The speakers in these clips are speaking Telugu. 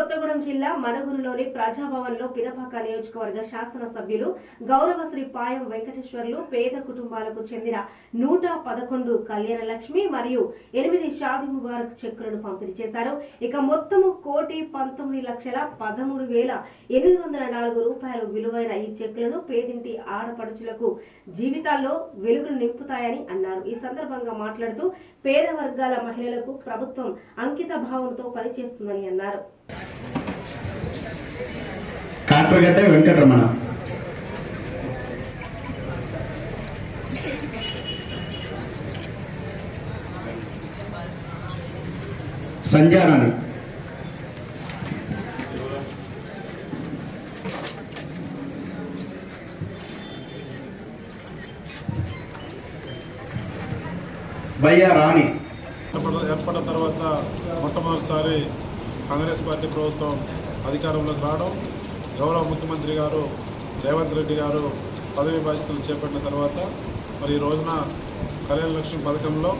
కొత్తగూడెం జిల్లా మనుగురులోని ప్రజాభవన్లో పినపాక నియోజకవర్గ శాసనసభ్యులు గౌరవశ్రీ పాయం వెంకటేశ్వర్లు పేద కుటుంబాలకు చెందిన 111 కళ్యాణలక్ష్మి మరియు 8 షాదీ ముబారక్ చెక్కులను పంపిణీ చేశారు. ఇక మొత్తము 1,19,13,804 రూపాయలు విలువైన ఈ చెక్కులను పేదింటి ఆడపడుచులకు జీవితాల్లో వెలుగులు నింపుతాయని అన్నారు. ఈ సందర్భంగా మాట్లాడుతూ పేద వర్గాల మహిళలకు ప్రభుత్వం అంకిత భావంతో పనిచేస్తుందని అన్నారు. కాట్రగట్ట వెంకటరమణ, సంజారాణి, బయ్యా రాణి. ఏర్పడిన తర్వాత మొట్టమొదటిసారి కాంగ్రెస్ పార్టీ ప్రభుత్వం అధికారంలోకి రావడం, గౌరవ ముఖ్యమంత్రి గారు రేవంత్ రెడ్డి గారు పదవి బాధ్యతలు చేపట్టిన తర్వాత మరి ఈ రోజున కళ్యాణలక్ష్మి పథకంలో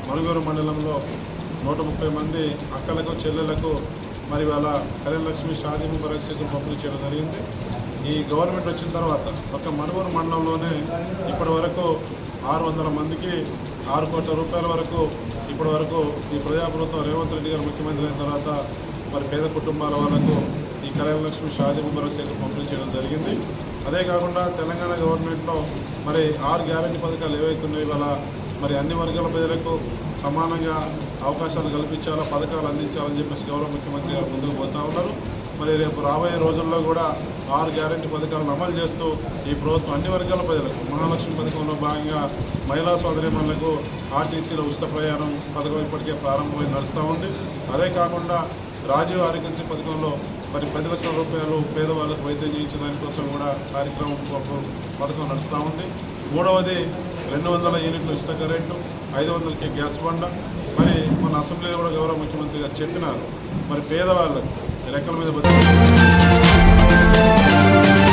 మనుగూరు మండలంలో 130 మంది అక్కలకు చెల్లెలకు మరి వాళ్ళ కళ్యాణలక్ష్మి షాదీ ముబారక్ చెక్కులు పంపిణీ చేయడం జరిగింది. ఈ గవర్నమెంట్ వచ్చిన తర్వాత ఒక మనుగూరు మండలంలోనే ఇప్పటి వరకు 600 మందికి 6 కోట్ల రూపాయల వరకు ఇప్పటి వరకు ఈ ప్రజాప్రభుత్వం రేవంత్ రెడ్డి గారు ముఖ్యమంత్రి అయిన తర్వాత మరి పేద కుటుంబాల వాళ్ళకు ఈ కళ్యాణలక్ష్మి షాదీ ముబారక్ చెక్కులు పంపిణీ చేయడం జరిగింది. అదే కాకుండా తెలంగాణ గవర్నమెంట్లో మరి 6 గ్యారెంటీ పథకాలు ఏవైతున్నాయి ఇవాళ మరి అన్ని వర్గాల ప్రజలకు సమానంగా అవకాశాలు కల్పించాలా, పథకాలు అందించాలని చెప్పేసి గౌరవ ముఖ్యమంత్రి గారు ముందుకు పోతూ ఉన్నారు. మరి రేపు రాబోయే రోజుల్లో కూడా 6 గ్యారెంటీ పథకాలను అమలు చేస్తూ ఈ ప్రభుత్వం అన్ని వర్గాల ప్రజలకు మహాలక్ష్మి పథకంలో భాగంగా మహిళా సోదరీమణులకు ఆర్టీసీలో ఉచిత ప్రయాణం పథకం ఇప్పటికే ప్రారంభమై నడుస్తూ ఉంది. అదే కాకుండా రాజీవ్ ఆరోగ్యశ్రీ పథకంలో మరి 10 లక్షల రూపాయలు పేదవాళ్ళకు వైద్యం చేయించడానికి కోసం కూడా కార్యక్రమం పథకం నడుస్తూ ఉంది. మూడవది 200 యూనిట్లు ఉచిత కరెంటు, 500కి గ్యాస్ బండ. మరి మన అసెంబ్లీలో కూడా గౌరవ ముఖ్యమంత్రి గారు చెప్పినారు మరి పేదవాళ్ళకు లెక్కల మీద